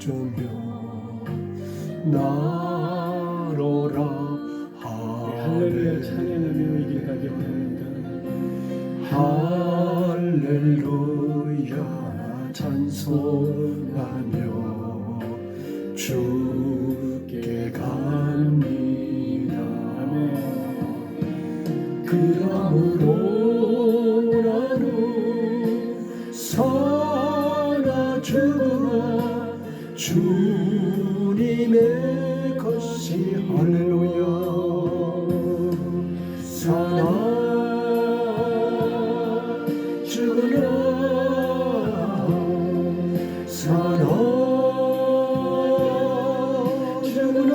주며 나로라. 할렐루야 찬양하며 이 길 가게 합니다. 할렐루야 찬송하며 주께 갑니다. 아멘. 그러므로 나는 사나 죽으나 주님의 것이 할렐루야. 사나 죽으나 사나 죽으나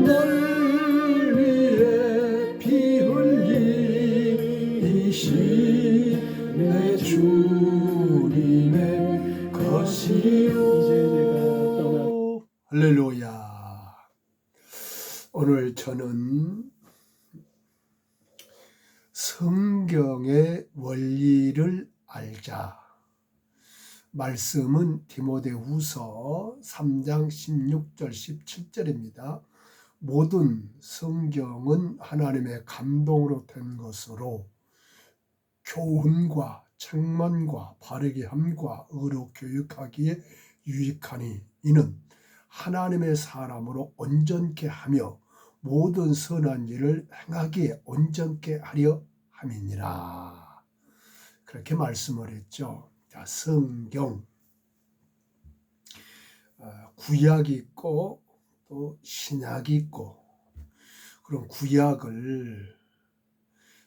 널 위해 피 흘리시 내 주님의 것이요. 할렐루야. 오늘 저는 성경의 원리를 알자. 말씀은 디모데후서 3장 16절 17절입니다. 모든 성경은 하나님의 감동으로 된 것으로 교훈과 책망과 바르게 함과 의로 교육하기에 유익하니 이는 하나님의 사람으로 온전케 하며 모든 선한 일을 행하기에 온전케 하려 함이니라. 그렇게 말씀을 했죠. 자, 성경 구약이 있고 또 신약이 있고, 그럼 구약을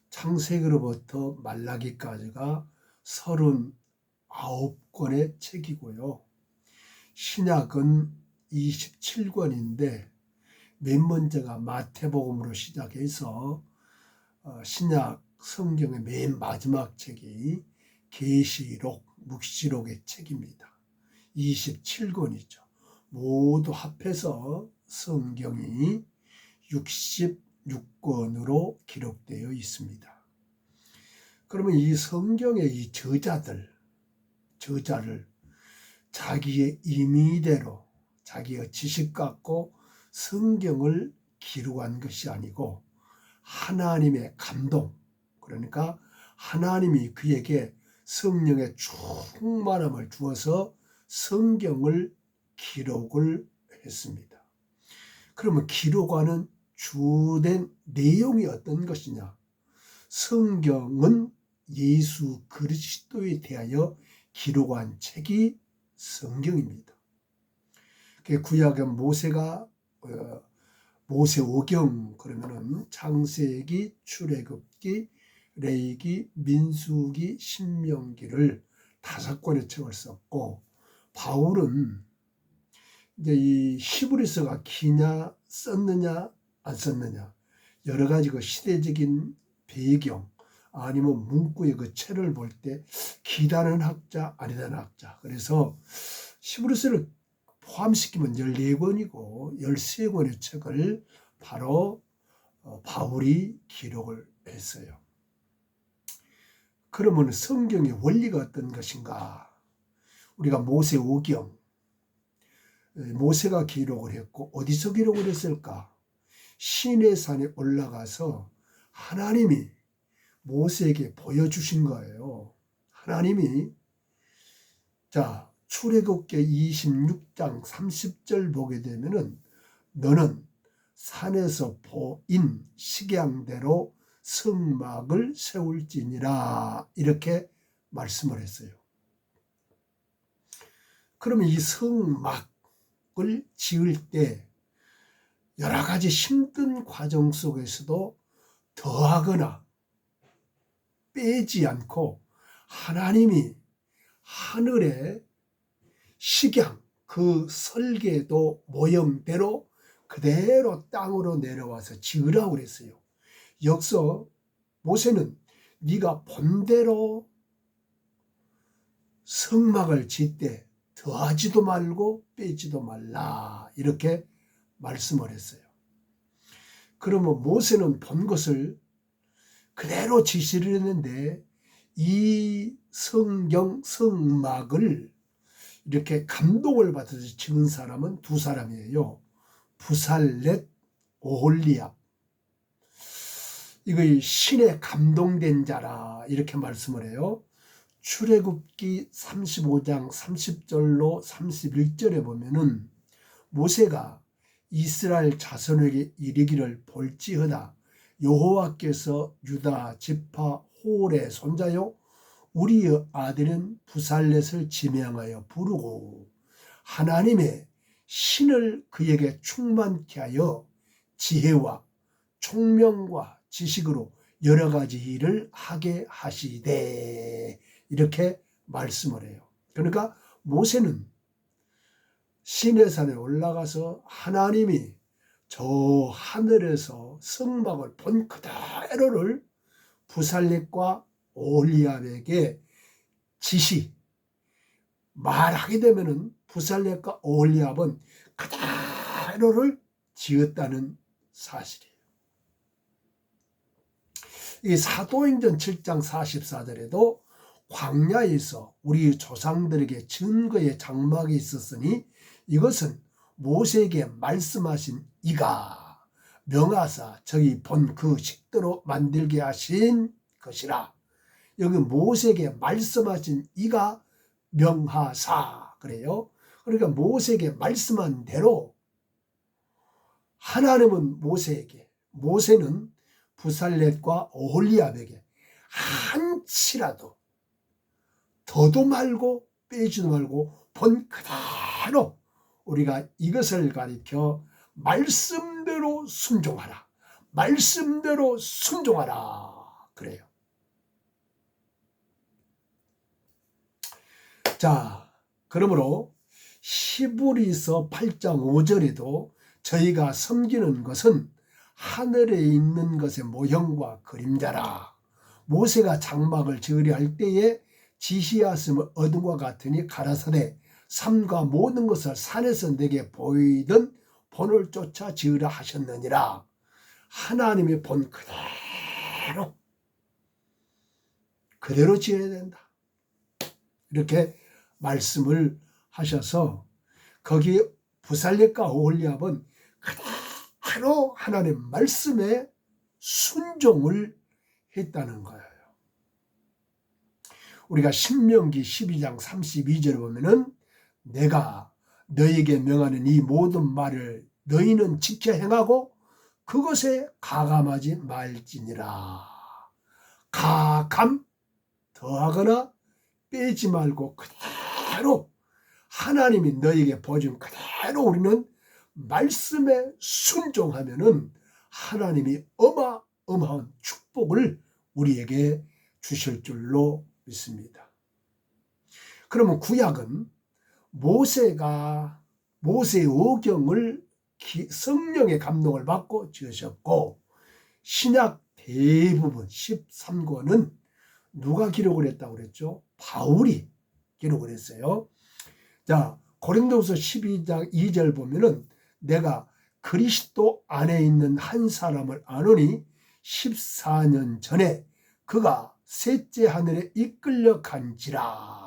창세기로부터 말라기까지가 39권의 책이고요. 신약은 27권인데 맨 먼저가 마태복음으로 시작해서 신약 성경의 맨 마지막 책이 계시록, 묵시록의 책입니다. 27권이죠. 모두 합해서 성경이 66권으로 기록되어 있습니다. 그러면 이 성경의 이 저자를 자기의 임의대로 자기의 지식 갖고 성경을 기록한 것이 아니고 하나님의 감동, 그러니까 하나님이 그에게 성령의 충만함을 주어서 성경을 기록을 했습니다. 그러면 기록하는 주된 내용이 어떤 것이냐? 성경은 예수 그리스도에 대하여 기록한 책이 성경입니다. 구약은 모세오경, 그러면은 창세기, 출애굽기, 레위기, 민수기, 신명기를 5권의 책을 썼고, 바울은 이제 이 히브리서가 기냐 썼느냐 안 썼느냐, 여러 가지 그 시대적인 배경 아니면 문구의 그 체를 볼 때 기다는 학자 아니다는 학자, 그래서 히브리서를 포함시키면 14권이고 13권의 책을 바로 바울이 기록을 했어요. 그러면 성경의 원리가 어떤 것인가? 우리가 모세오경, 모세가 기록을 했고 어디서 기록을 했을까? 시내산에 올라가서 하나님이 모세에게 보여주신 거예요. 하나님이, 자, 출애굽기 26장 30절 보게 되면은 너는 산에서 보인 식양대로 성막을 세울지니라, 이렇게 말씀을 했어요. 그러면 이 성막을 지을 때 여러 가지 힘든 과정 속에서도 더하거나 빼지 않고 하나님이 하늘의 식양, 그 설계도 모형대로 그대로 땅으로 내려와서 지으라고 그랬어요. 여기서 모세는 네가 본대로 성막을 짓 때 더하지도 말고 빼지도 말라, 이렇게 말씀을 했어요. 그러면 모세는 본 것을 그대로 지시를 했는데 이 성경 성막을 이렇게 감동을 받아서 찍은 사람은 두 사람이에요. 부살렛, 오홀리압. 이거 신에 감동된 자라 이렇게 말씀을 해요. 출애굽기 35장 30절로 31절에 보면은 모세가 이스라엘 자손에게 이르기를 볼지어다 여호와께서 유다 지파 홀의 손자요 우리의 아들은 부살렛을 지명하여 부르고 하나님의 신을 그에게 충만케 하여 지혜와 총명과 지식으로 여러 가지 일을 하게 하시되 이렇게 말씀을 해요. 그러니까 모세는 시내산에 올라가서 하나님이 저 하늘에서 성막을 본 그대로를 부살렛과 오홀리압에게 지시 말하게 되면은 부살렛과 오홀리압은 그대로를 지었다는 사실이에요. 이 사도행전 7장 44절에도 광야에서 우리 조상들에게 증거의 장막이 있었으니 이것은 모세에게 말씀하신 이가 명하사 저희 본 그 식대로 만들게 하신 것이라. 여기 모세에게 말씀하신 이가 명하사 그래요. 그러니까 모세에게 말씀한 대로 하나님은 모세는 부살렛과 오홀리압에게 한치라도 더도 말고 빼지도 말고 본 그대로 우리가 이것을 가리켜 말씀대로 순종하라. 말씀대로 순종하라. 그래요. 자, 그러므로 히브리서 8장 5절에도 저희가 섬기는 것은 하늘에 있는 것의 모형과 그림자라. 모세가 장막을 지으려 할 때에 지시하심을 어둠과 같으니 가라사대 삶과 모든 것을 산에서 내게 보이던 본을 쫓아 지으라 하셨느니라. 하나님의 본 그대로 지어야 된다. 이렇게 말씀을 하셔서 거기 부살렛과 오홀리압은 그대로 하나님 말씀에 순종을 했다는 거예요. 우리가 신명기 12장 32절에 보면은 내가 너에게 명하는 이 모든 말을 너희는 지켜 행하고 그것에 가감하지 말지니라. 가감 더하거나 빼지 말고 그대로 하나님이 너에게 보여준 그대로 우리는 말씀에 순종하면은 하나님이 어마어마한 축복을 우리에게 주실 줄로 믿습니다. 그러면 구약은 모세의 어경을 성령의 감동을 받고 지으셨고 신약 대부분 13권은 누가 기록을 했다고 그랬죠? 바울이 기록을 했어요. 자, 고린도후서 12장 2절 보면은 내가 그리스도 안에 있는 한 사람을 아노니 14년 전에 그가 셋째 하늘에 이끌려 간지라.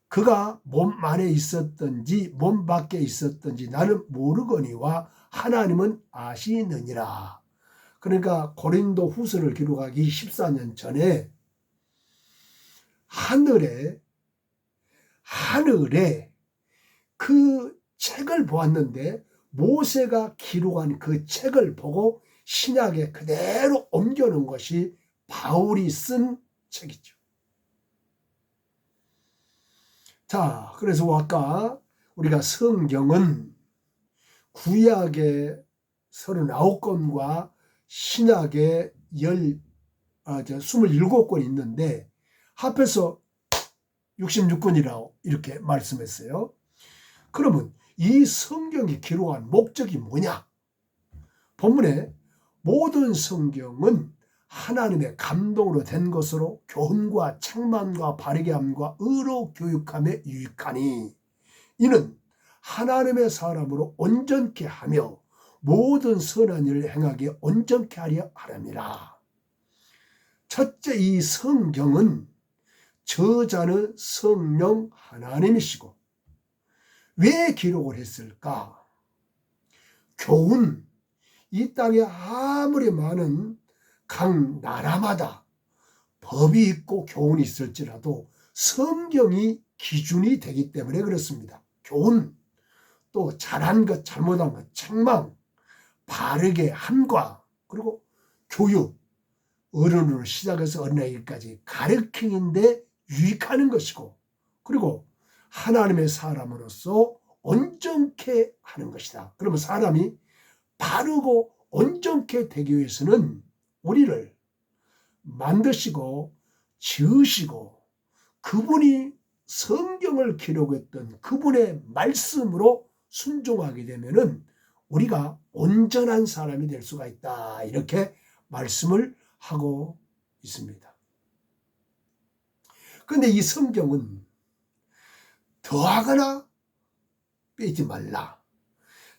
그가 몸 안에 있었던지 몸 밖에 있었던지 나는 모르거니와 하나님은 아시느니라. 그러니까 고린도 후서를 기록하기 14년 전에 하늘에 그 책을 보았는데 모세가 기록한 그 책을 보고 신약에 그대로 옮겨놓은 것이 바울이 쓴 책이죠. 자, 그래서 아까 우리가 성경은 구약의 39권과 신약의 27권이 있는데 합해서 66권이라고 이렇게 말씀했어요. 그러면 이 성경이 기록한 목적이 뭐냐? 본문에 모든 성경은 하나님의 감동으로 된 것으로 교훈과 책망과 바르게 함과 의로 교육함에 유익하니 이는 하나님의 사람으로 온전케 하며 모든 선한 일을 행하게 온전케 하려 함이라. 첫째, 이 성경은 저자는 성령 하나님이시고. 왜 기록을 했을까? 교훈, 이 땅에 아무리 많은 각 나라마다 법이 있고 교훈이 있을지라도 성경이 기준이 되기 때문에 그렇습니다. 교훈, 또 잘한 것, 잘못한 것, 책망, 바르게 함과, 그리고 교육, 어른으로 시작해서 어린아이까지 가르치는데 유익하는 것이고, 그리고 하나님의 사람으로서 온전케 하는 것이다. 그러면 사람이 바르고 온전케 되기 위해서는 우리를 만드시고 지으시고 그분이 성경을 기록했던 그분의 말씀으로 순종하게 되면은 우리가 온전한 사람이 될 수가 있다. 이렇게 말씀을 하고 있습니다. 그런데 이 성경은 더하거나 빼지 말라.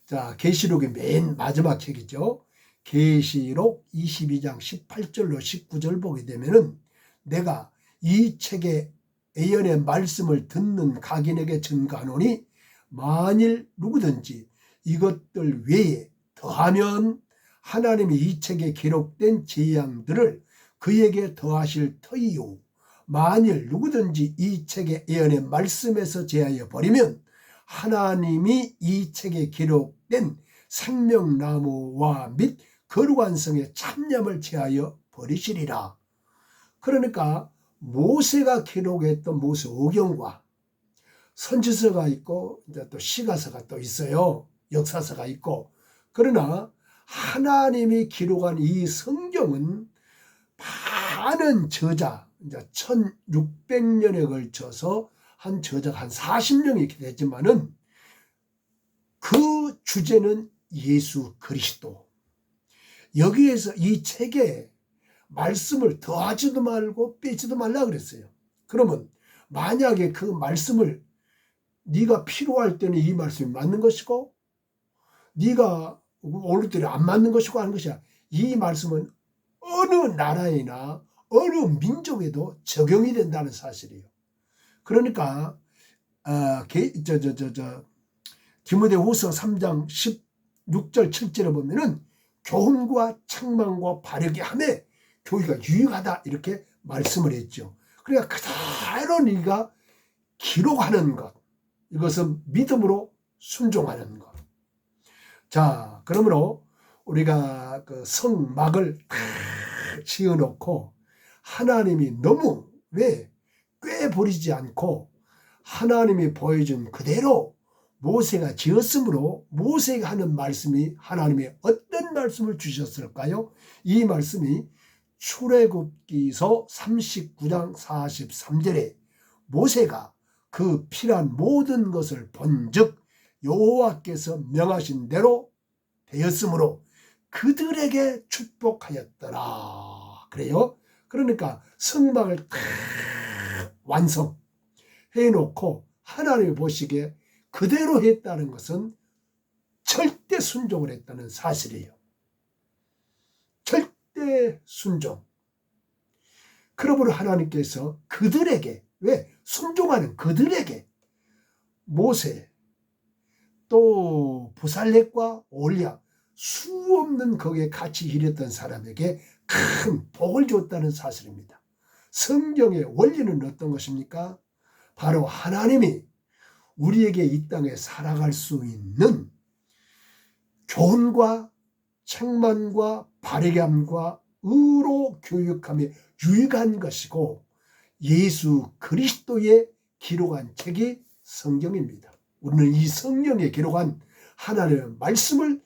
자, 계시록의 맨 마지막 책이죠. 계시록 22장 18절로 19절 보게 되면은 내가 이 책의 예언의 말씀을 듣는 각인에게 증거하노니 만일 누구든지 이것들 외에 더하면 하나님이 이 책에 기록된 재앙들을 그에게 더하실 터이요. 만일 누구든지 이 책의 예언의 말씀에서 제하여 버리면 하나님이 이 책에 기록된 생명나무와 및 거룩한 성의 참념을 제하여 버리시리라. 그러니까 모세가 기록했던 모세오경과 선지서가 있고 이제 또 시가서가 또 있어요. 역사서가 있고. 그러나 하나님이 기록한 이 성경은 많은 저자, 이제 1600년에 걸쳐서 한 저자가 한 40명이 이렇게 됐지만은 그 주제는 예수 그리스도. 여기에서 이 책에 말씀을 더하지도 말고 빼지도 말라 그랬어요. 그러면 만약에 그 말씀을 네가 필요할 때는 이 말씀이 맞는 것이고 네가 오늘 때는 안 맞는 것이고 하는 것이야. 이 말씀은 어느 나라이나 어느 민족에도 적용이 된다는 사실이에요. 그러니까 디모데후서 3장 16절 7절에 보면은 교훈과 책망과 바르게 하매 교회가 유익하다 이렇게 말씀을 했죠. 그러니까 그대로 네가 기록하는 것, 이것은 믿음으로 순종하는 것. 자, 그러므로 우리가 그 성막을 다 지어놓고 하나님이 너무 왜 꾀부리지 않고 하나님이 보여준 그대로 모세가 지었으므로 모세가 하는 말씀이 하나님의 어떤 말씀을 주셨을까요? 이 말씀이 출애굽기서 39장 43절에 모세가 그 필요한 모든 것을 본즉 여호와께서 명하신 대로 되었으므로 그들에게 축복하였더라. 그래요? 그러니까 성막을 다 완성해놓고 하나님이 보시기에 그대로 했다는 것은 절대 순종을 했다는 사실이에요. 절대 순종. 그러므로 하나님께서 그들에게, 왜? 순종하는 그들에게 모세 또 부살렙과 올랴 수 없는 거기에 같이 일했던 사람에게 큰 복을 줬다는 사실입니다. 성경의 원리는 어떤 것입니까? 바로 하나님이 우리에게 이 땅에 살아갈 수 있는 교훈과 책망과 바르게 함과 의로 교육함에 유익한 것이고 예수 그리스도의 기록한 책이 성경입니다. 우리는 이 성경에 기록한 하나님의 말씀을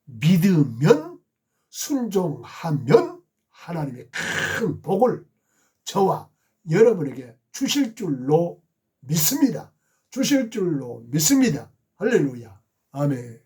믿으면 순종하면 하나님의 큰 복을 저와 여러분에게 주실 줄로 믿습니다. 주실 줄로 믿습니다. 할렐루야. 아멘.